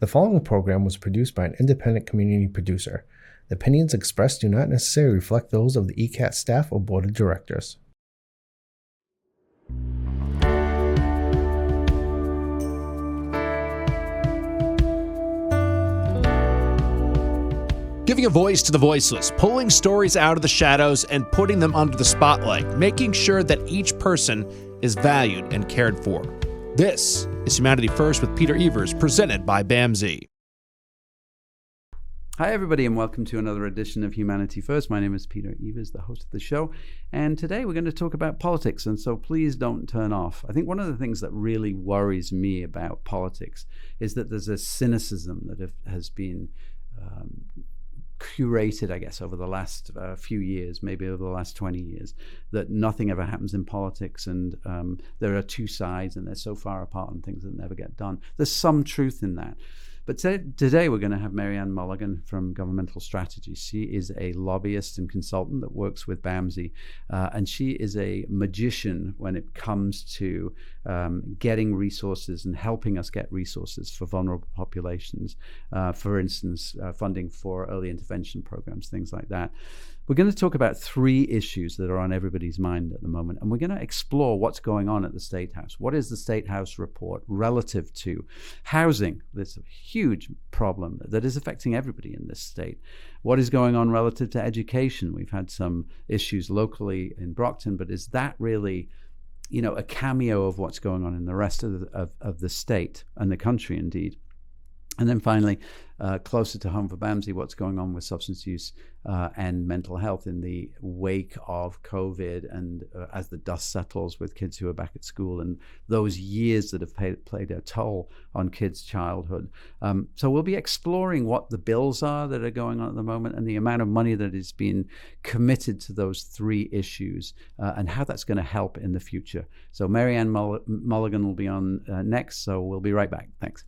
The following program was produced by an independent community producer. The opinions expressed do not necessarily reflect those of the ECAT staff or board of directors. Giving a voice to the voiceless, pulling stories out of the shadows and putting them under the spotlight, making sure that each person is valued and cared for. This is Humanity First with Peter Evers, presented by BAMSI. Hi, everybody, and welcome to another edition of Humanity First. My name is Peter Evers, the host of the show, and today we're going to talk about politics, and so please don't turn off. I think one of the things that really worries me about politics is that there's a cynicism that has been curated, I guess, over the last few years, maybe over the last 20 years, that nothing ever happens in politics, and there are two sides and they're so far apart and things that never get done. There's some truth in that. But today we're going to have Marianne Mulligan from Governmental Strategy. She is a lobbyist and consultant that works with BAMSI, and she is a magician when it comes to getting resources and helping us get resources for vulnerable populations. For instance, funding for early intervention programs, things like that. We're going to talk about three issues that are on everybody's mind at the moment, and we're going to explore what's going on at the State House. What is the State House report relative to housing? There's a huge problem that is affecting everybody in this state. What is going on relative to education? We've had some issues locally in Brockton, but is that really, a cameo of what's going on in the rest of the state and the country, indeed? And then finally, closer to home for BAMSI, what's going on with substance use and mental health in the wake of COVID, and as the dust settles with kids who are back at school and those years that have played a toll on kids' childhood. So we'll be exploring what the bills are that are going on at the moment and the amount of money that is being committed to those three issues and how that's going to help in the future. So Marianne Mulligan will be on next, so we'll be right back. Thanks.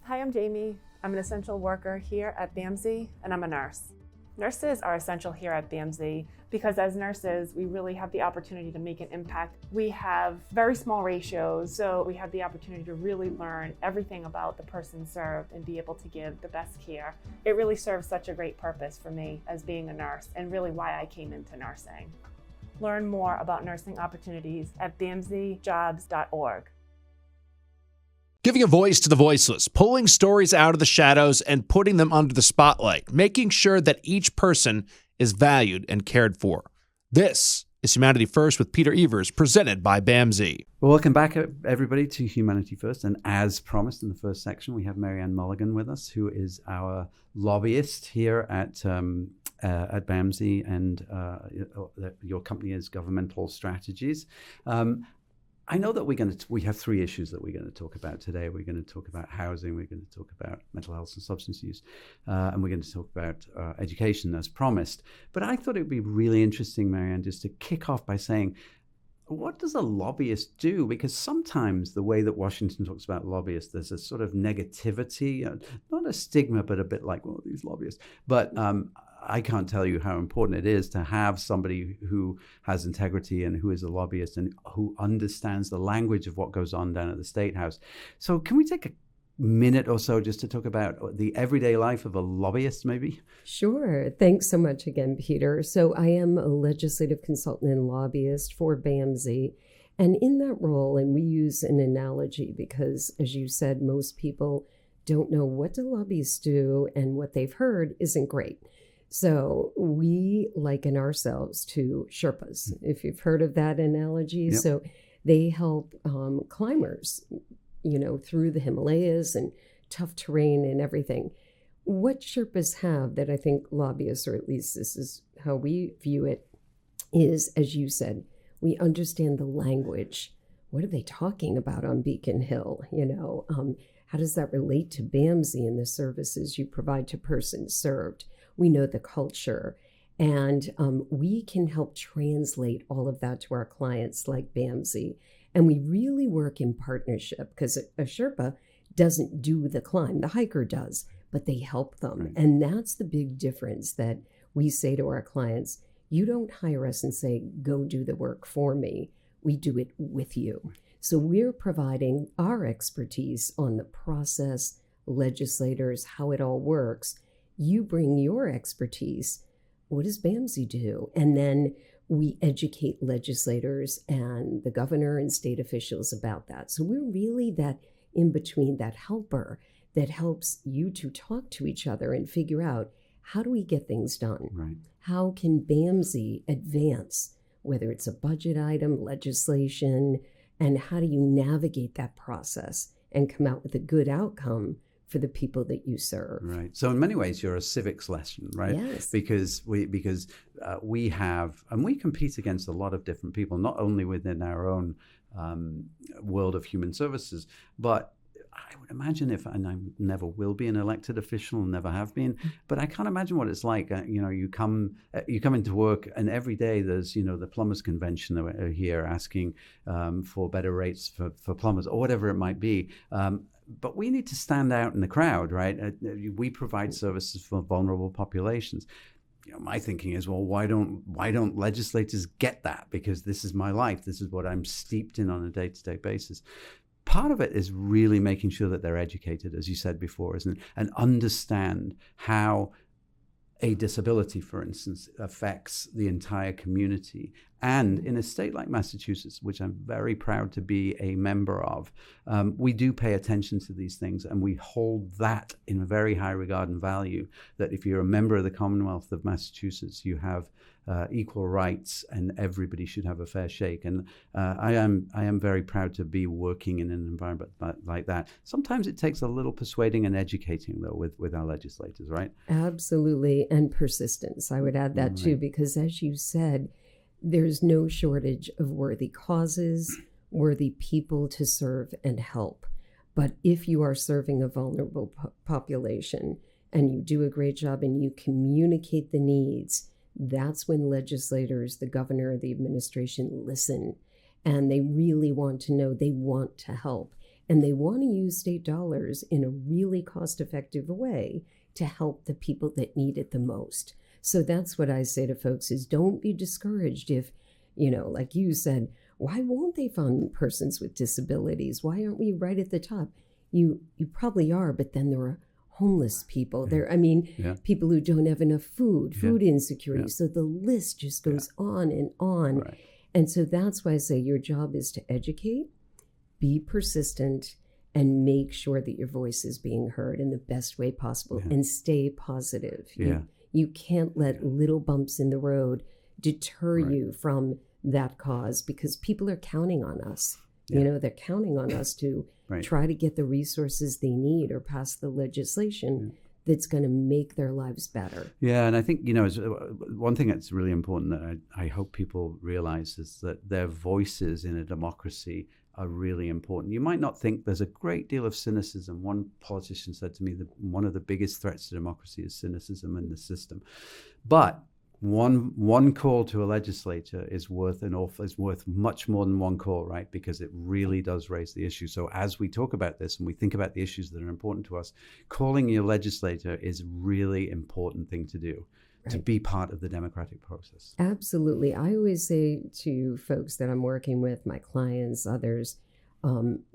Hi, I'm Jamie. I'm an essential worker here at BAMSI, and I'm a nurse. Nurses are essential here at BAMSI because as nurses, we really have the opportunity to make an impact. We have very small ratios, so we have the opportunity to really learn everything about the person served and be able to give the best care. It really serves such a great purpose for me as being a nurse, and really why I came into nursing. Learn more about nursing opportunities at bamsijobs.org. Giving a voice to the voiceless, pulling stories out of the shadows and putting them under the spotlight, making sure that each person is valued and cared for. This is Humanity First with Peter Evers, presented by BAMSI. Well, welcome back, everybody, to Humanity First. And as promised in the first section, we have Marianne Mulligan with us, who is our lobbyist here at BAMSI, and your company is Governmental Strategies. I know that we have three issues that we're going to talk about today. We're going to talk about housing, we're going to talk about mental health and substance use, and we're going to talk about education as promised. But I thought it would be really interesting, Marianne, just to kick off by saying, what does a lobbyist do? Because sometimes the way that Washington talks about lobbyists, there's a sort of negativity, not a stigma, but a bit like, well, these lobbyists. But I can't tell you how important it is to have somebody who has integrity and who is a lobbyist and who understands the language of what goes on down at the State House. So can we take a minute or so just to talk about the everyday life of a lobbyist, maybe? Sure. Thanks so much again, Peter. So I am a legislative consultant and lobbyist for BAMSI. And in that role, and we use an analogy because, as you said, most people don't know what do lobbyists do, and what they've heard isn't great. So we liken ourselves to Sherpas, if you've heard of that analogy. Yep. So they help climbers, through the Himalayas and tough terrain and everything. What Sherpas have that I think lobbyists, or at least this is how we view it, is, as you said, we understand the language. What are they talking about on Beacon Hill? How does that relate to BAMSI and the services you provide to persons served? We know the culture, and we can help translate all of that to our clients like BAMSI. And we really work in partnership because a Sherpa doesn't do the climb, the hiker does, but they help them. Right. And that's the big difference that we say to our clients. You don't hire us and say, go do the work for me. We do it with you. So we're providing our expertise on the process, legislators, how it all works. You bring your expertise. What does BAMSI do? And then we educate legislators and the governor and state officials about that. So we're really that in between, that helper that helps you to talk to each other and figure out, how do we get things done? Right. How can BAMSI advance, whether it's a budget item, legislation, and how do you navigate that process and come out with a good outcome for the people that you serve? Right. So in many ways, you're a civics lesson, right? Yes. Because we have, and we compete against a lot of different people, not only within our own world of human services, but I would imagine and I never will be an elected official, never have been, but I can't imagine what it's like. You come into work, and every day there's, the plumbers convention that are here asking for better rates for plumbers or whatever it might be. But we need to stand out in the crowd, right? We provide services for vulnerable populations. My thinking is, well, why don't legislators get that? Because this is my life. This is what I'm steeped in on a day-to-day basis. Part of it is really making sure that they're educated, as you said before, isn't it? And understand how a disability, for instance, affects the entire community. And in a state like Massachusetts, which I'm very proud to be a member of, we do pay attention to these things, and we hold that in a very high regard and value, that if you're a member of the Commonwealth of Massachusetts, you have equal rights, and everybody should have a fair shake. And I am very proud to be working in an environment like that. Sometimes it takes a little persuading and educating, though, with our legislators, right? Absolutely. And persistence. I would add that too, because as you said, there's no shortage of worthy causes, worthy people to serve and help. But if you are serving a vulnerable population and you do a great job and you communicate the needs, that's when legislators, the governor, the administration listen, and they really want to know, they want to help, and they want to use state dollars in a really cost-effective way to help the people that need it the most. So that's what I say to folks is, don't be discouraged if, like you said, why won't they fund persons with disabilities? Why aren't we right at the top? You probably are, but then there are homeless people. People who don't have enough food insecurity. Yeah. So the list just goes on and on. Right. And so that's why I say your job is to educate, be persistent, and make sure that your voice is being heard in the best way possible, and stay positive. You can't let little bumps in the road deter you from that cause, because people are counting on us. They're counting on us to try to get the resources they need or pass the legislation that's going to make their lives better. Yeah, and I think, one thing that's really important that I hope people realize is that their voices in a democracy are really important. You might not think there's a great deal of cynicism. One politician said to me that one of the biggest threats to democracy is cynicism in the system. But one call to a legislator is worth much more than one call, right? Because it really does raise the issue. So as we talk about this and we think about the issues that are important to us, calling your legislator is a really important thing to do. To be part of the democratic process. Absolutely. I always say to folks that I'm working with, my clients, others,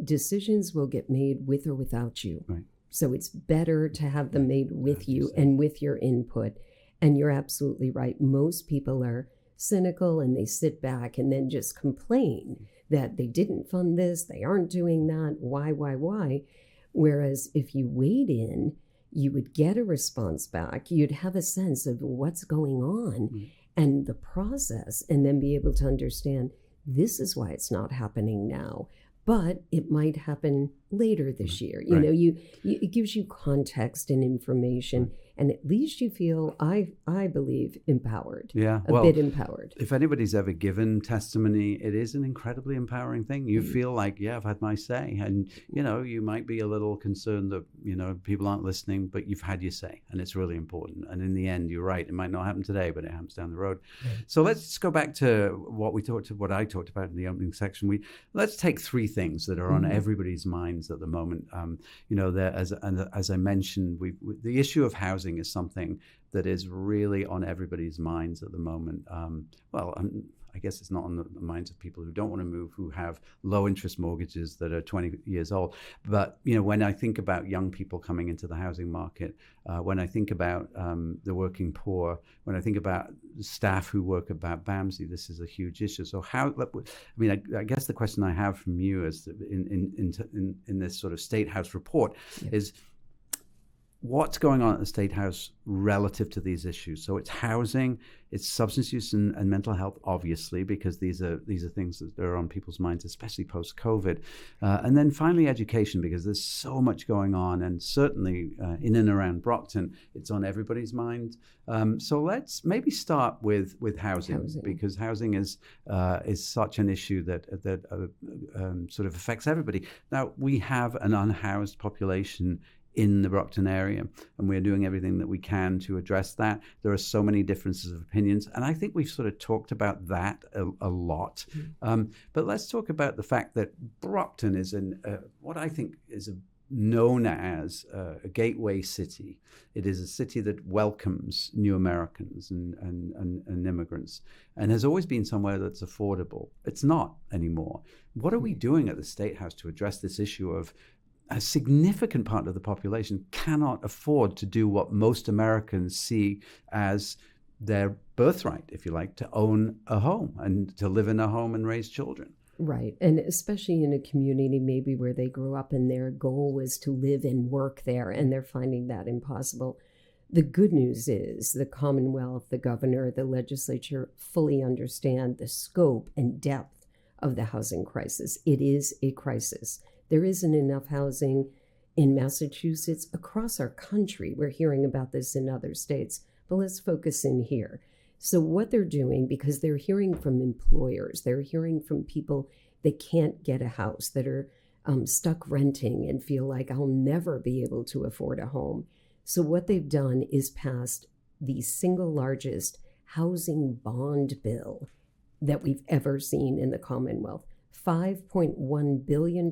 decisions will get made with or without you. Right. So it's better to have them made with you and with your input. And you're absolutely right. Most people are cynical and they sit back and then just complain that they didn't fund this, they aren't doing that, why? Whereas if you weighed in, you would get a response back. You'd have a sense of what's going on and the process, and then be able to understand this is why it's not happening now, but it might happen later this year. It gives you context and information, and at least you feel, I believe, empowered. Yeah, a bit empowered. If anybody's ever given testimony, it is an incredibly empowering thing. You feel like, I've had my say, and you might be a little concerned that people aren't listening, but you've had your say, and it's really important. And in the end, you're right. It might not happen today, but it happens down the road. So let's just go back to what I talked about in the opening section. Let's take three things that are on everybody's minds at the moment. As I mentioned, the issue of housing is something that is really on everybody's minds at the moment. I guess it's not on the minds of people who don't want to move, who have low interest mortgages that are 20 years old. But, when I think about young people coming into the housing market, when I think about the working poor, when I think about staff who work about BAMSI, this is a huge issue. So I guess the question I have from you is in this sort of State House report is, what's going on at the State House relative to these issues? So it's housing, it's substance use and mental health, obviously, because these are things that are on people's minds, especially post-COVID. And then finally, education, because there's so much going on, and certainly in and around Brockton, it's on everybody's mind. So let's maybe start with housing, because housing is such an issue that sort of affects everybody. Now, we have an unhoused population in the Brockton area, and we're doing everything that we can to address that. There are so many differences of opinions, and I think we've sort of talked about that a lot. But let's talk about the fact that Brockton is what I think is known as a gateway city. It is a city that welcomes new Americans and immigrants, and has always been somewhere that's affordable. It's not anymore. What are we doing at the State House to address this issue of a significant part of the population cannot afford to do what most Americans see as their birthright, if you like, to own a home and to live in a home and raise children? Right. And especially in a community maybe where they grew up and their goal was to live and work there, and they're finding that impossible. The good news is the Commonwealth, the governor, the legislature fully understand the scope and depth of the housing crisis. It is a crisis. There isn't enough housing in Massachusetts, across our country. We're hearing about this in other states, but let's focus in here. So what they're doing, because they're hearing from employers, they're hearing from people that can't get a house, that are stuck renting and feel like I'll never be able to afford a home. So what they've done is passed the single largest housing bond bill that we've ever seen in the Commonwealth. $5.1 billion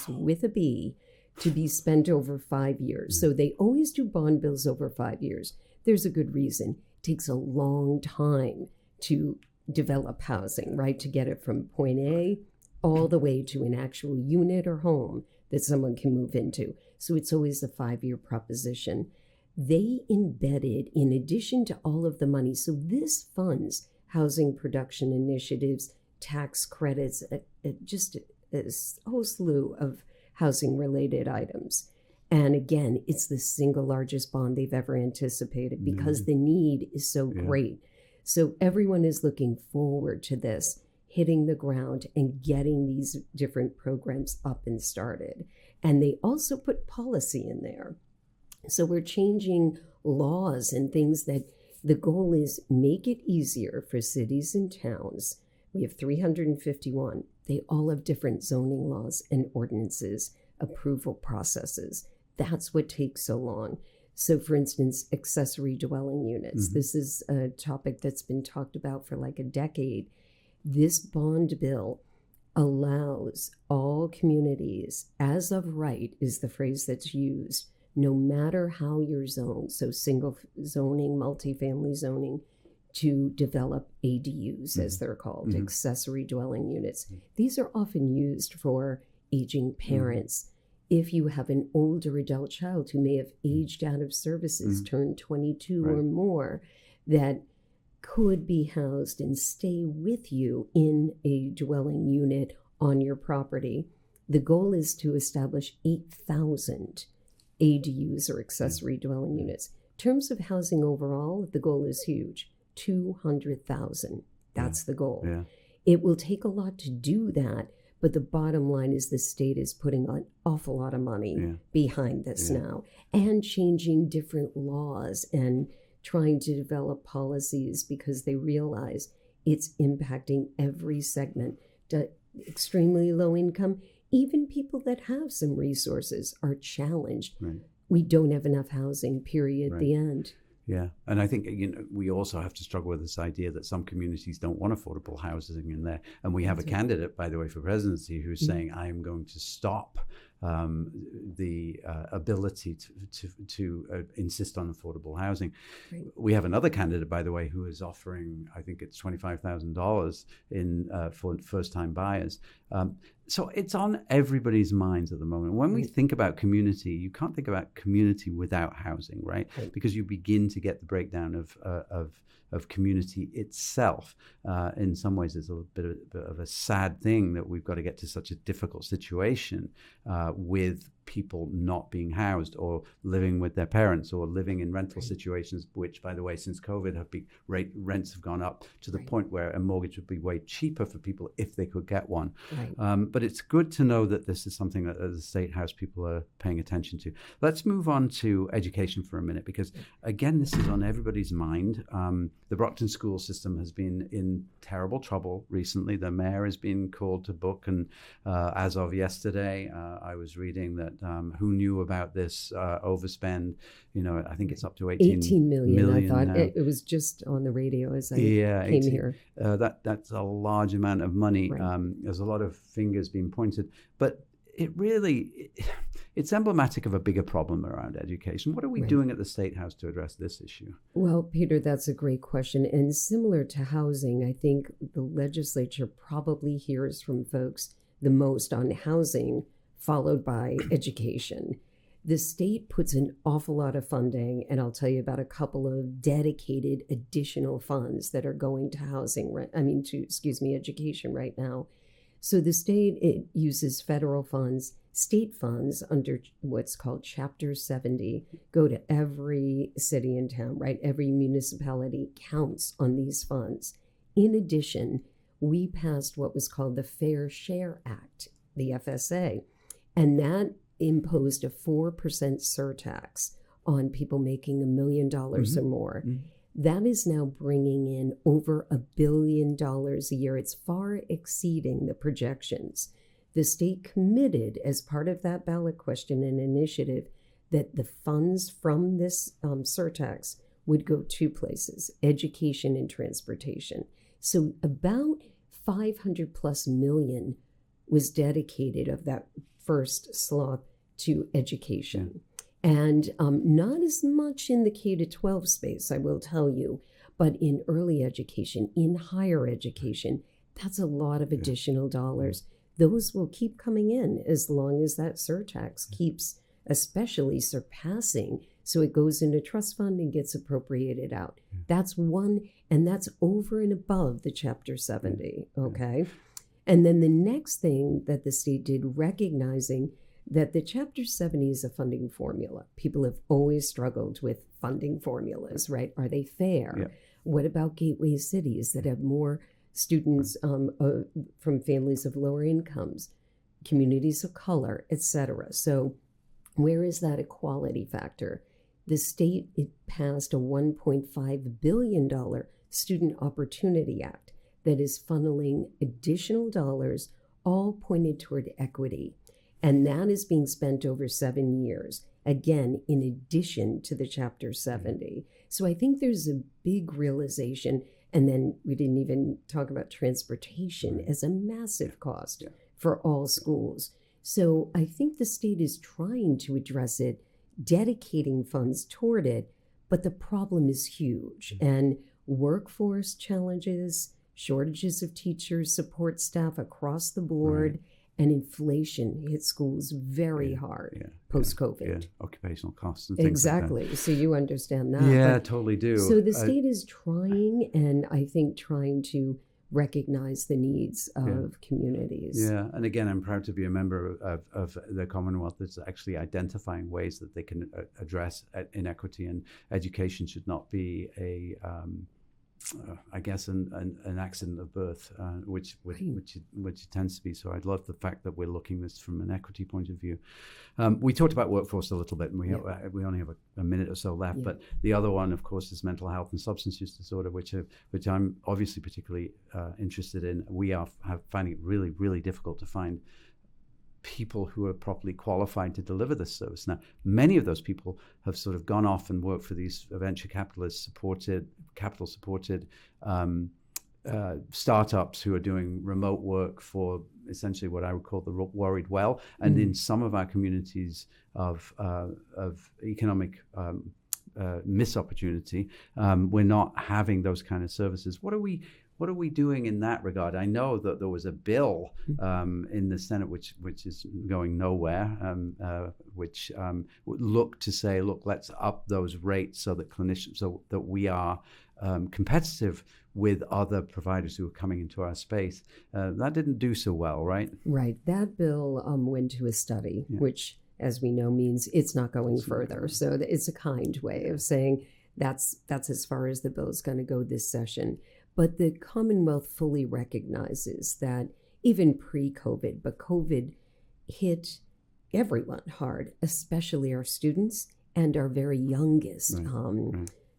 with a B to be spent over 5 years. So they always do bond bills over 5 years. There's a good reason. It takes a long time to develop housing, right? To get it from point A all the way to an actual unit or home that someone can move into. So it's always a 5-year proposition. They embedded, in addition to all of the money, so this funds housing production initiatives, tax credits, just a whole slew of housing-related items. And again, it's the single largest bond they've ever anticipated because the need is so great. So everyone is looking forward to this hitting the ground and getting these different programs up and started. And they also put policy in there. So we're changing laws and things that the goal is make it easier for cities and towns. We have 351. They all have different zoning laws and ordinances, approval processes. That's what takes so long. So, for instance, accessory dwelling units. This is a topic that's been talked about for like a decade. This bond bill allows all communities, as of right is the phrase that's used, no matter how you're zoned, so single zoning, multifamily zoning, to develop ADUs, as they're called, accessory dwelling units. These are often used for aging parents. If you have an older adult child who may have aged out of services, turned 22 or more, that could be housed and stay with you in a dwelling unit on your property. The goal is to establish 8,000 ADUs or accessory dwelling units. In terms of housing overall, the goal is huge. 200,000. That's the goal. Yeah. It will take a lot to do that, but the bottom line is the state is putting an awful lot of money behind this now, and changing different laws and trying to develop policies because they realize it's impacting every segment. Extremely low income, even people that have some resources are challenged. We don't have enough housing, period, the end. Yeah, and I think we also have to struggle with this idea that some communities don't want affordable housing in there. And we have a candidate, by the way, for presidency who's saying, I am going to stop the ability to insist on affordable housing. Right. We have another candidate, by the way, who is offering, I think it's $25,000 for first-time buyers. So it's on everybody's minds at the moment. When we think about community, you can't think about community without housing, right? Because you begin to get the breakdown of community itself. In some ways, it's a bit of a sad thing that we've got to get to such a difficult situation with people not being housed or living with their parents or living in rental situations, which, by the way, since COVID, rents have gone up to the point where a mortgage would be way cheaper for people if they could get one. But it's good to know that this is something that as a State House people are paying attention to. Let's move on to education for a minute, because again, this is on everybody's mind. The Brockton school system has been in terrible trouble recently. The mayor has been called to book, and as of yesterday, I was reading that who knew about this overspend? I think it's up to 18 million. I thought it was just on the radio as I came here. That's a large amount of money. There's a lot of fingers being pointed, but it's emblematic of a bigger problem around education. What are we doing at the State House to address this issue? Well, Peter, that's a great question. And similar to housing, I think the legislature probably hears from folks the most on housing, followed by education. The state puts an awful lot of funding, and I'll tell you about a couple of dedicated additional funds that are going to education right now. So the state, it uses federal funds, state funds under what's called Chapter 70, go to every city and town, right? Every municipality counts on these funds. In addition, we passed what was called the Fair Share Act, the FSA, and that imposed a 4% surtax on people making $1 million or more. That is now bringing in over $1 billion a year. It's far exceeding the projections. The state committed, as part of that ballot question and initiative, that the funds from this surtax would go two places: education and transportation. So about 500 plus million was dedicated of that first sloth to education. And not as much in the K-12 space, I will tell you, but in early education, in higher education, that's a lot of additional dollars. Those will keep coming in as long as that surtax keeps especially surpassing. So it goes into trust fund and gets appropriated out. That's one, and that's over and above the Chapter 70, okay? And then the next thing that the state did, recognizing that the Chapter 70 is a funding formula. People have always struggled with funding formulas, right? Are they fair? What about gateway cities that have more students from families of lower incomes, communities of color, etc.? So where is that equality factor? The state, it passed a $1.5 billion Student Opportunity Act that is funneling additional dollars, all pointed toward equity. And that is being spent over 7 years, again, in addition to the Chapter 70. So I think there's a big realization. And then we didn't even talk about transportation as a massive cost for all schools. So I think the state is trying to address it, dedicating funds toward it, but the problem is huge. And workforce challenges, shortages of teachers, support staff across the board, and inflation hit schools very hard post-COVID. Occupational costs and things like that. So you understand that. Yeah, I totally do. So the state is trying, and I think trying to recognize the needs of communities. Yeah, and again, I'm proud to be a member of the Commonwealth that's actually identifying ways that they can address inequity, and education should not be I guess an accident of birth, which it tends to be. So I love the fact that we're looking this from an equity point of view. We talked about workforce a little bit, and we only have a minute or so left. But the other one, of course, is mental health and substance use disorder, which I'm obviously particularly interested in. We are finding it really, really difficult to find people who are properly qualified to deliver this service. Now, many of those people have sort of gone off and worked for these venture capital supported startups who are doing remote work for essentially what I would call the worried well. And in some of our communities of economic missed opportunity, we're not having those kind of services. What are we doing in that regard? I know that there was a bill in the Senate which is going nowhere, which would look to say, look, let's up those rates so that clinicians, so that we are competitive with other providers who are coming into our space. That didn't do so well, right? Right. That bill went to a study, which, as we know, means it's not going further. So it's a kind way of saying that's as far as the bill is going to go this session. But the Commonwealth fully recognizes that even pre-COVID, but COVID hit everyone hard, especially our students and our very youngest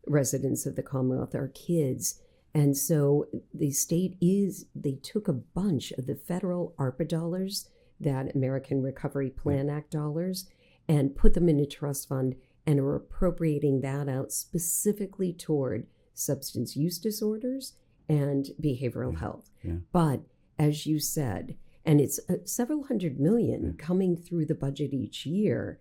residents of the Commonwealth, our kids. And so the state they took a bunch of the federal ARPA dollars, that American Recovery Plan Act dollars, and put them in a trust fund and are appropriating that out specifically toward substance use disorders and behavioral health. But as you said, and it's several hundred million coming through the budget each year,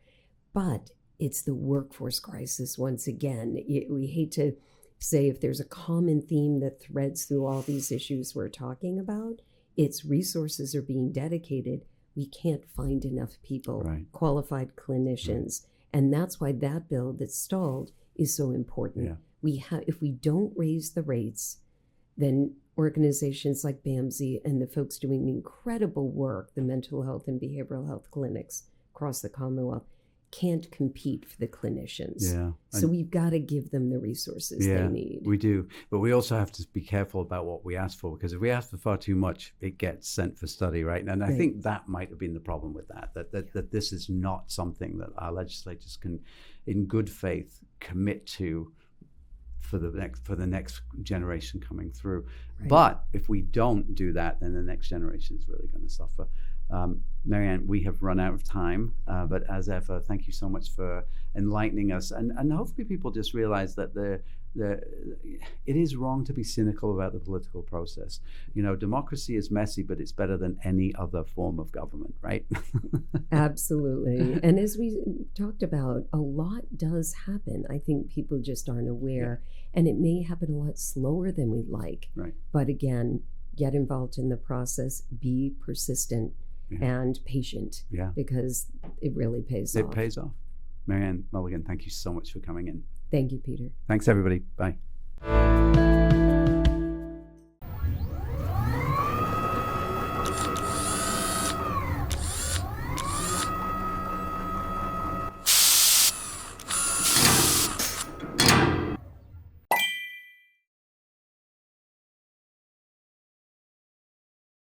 but it's the workforce crisis once again. We hate to say if there's a common theme that threads through all these issues we're talking about, it's resources are being dedicated. We can't find enough people, qualified clinicians. And that's why that bill that stalled is so important. If we don't raise the rates, then organizations like BAMSI and the folks doing incredible work, the mental health and behavioral health clinics across the Commonwealth, can't compete for the clinicians. So we've got to give them the resources they need. We do. But we also have to be careful about what we ask for, because if we ask for far too much, it gets sent for study, right? And I think that might have been the problem with that this is not something that our legislators can, in good faith, commit to for the next generation coming through. But if we don't do that, then the next generation is really going to suffer. Marianne, we have run out of time, but as ever, thank you so much for enlightening us. And hopefully people just realize that it is wrong to be cynical about the political process. You know, democracy is messy, but it's better than any other form of government, right? Absolutely. And as we talked about, a lot does happen. I think people just aren't aware, and it may happen a lot slower than we'd like. But again, get involved in the process, be persistent and patient, because it really pays off. It pays off. Marianne Mulligan, thank you so much for coming in. Thank you, Peter. Thanks, everybody. Bye.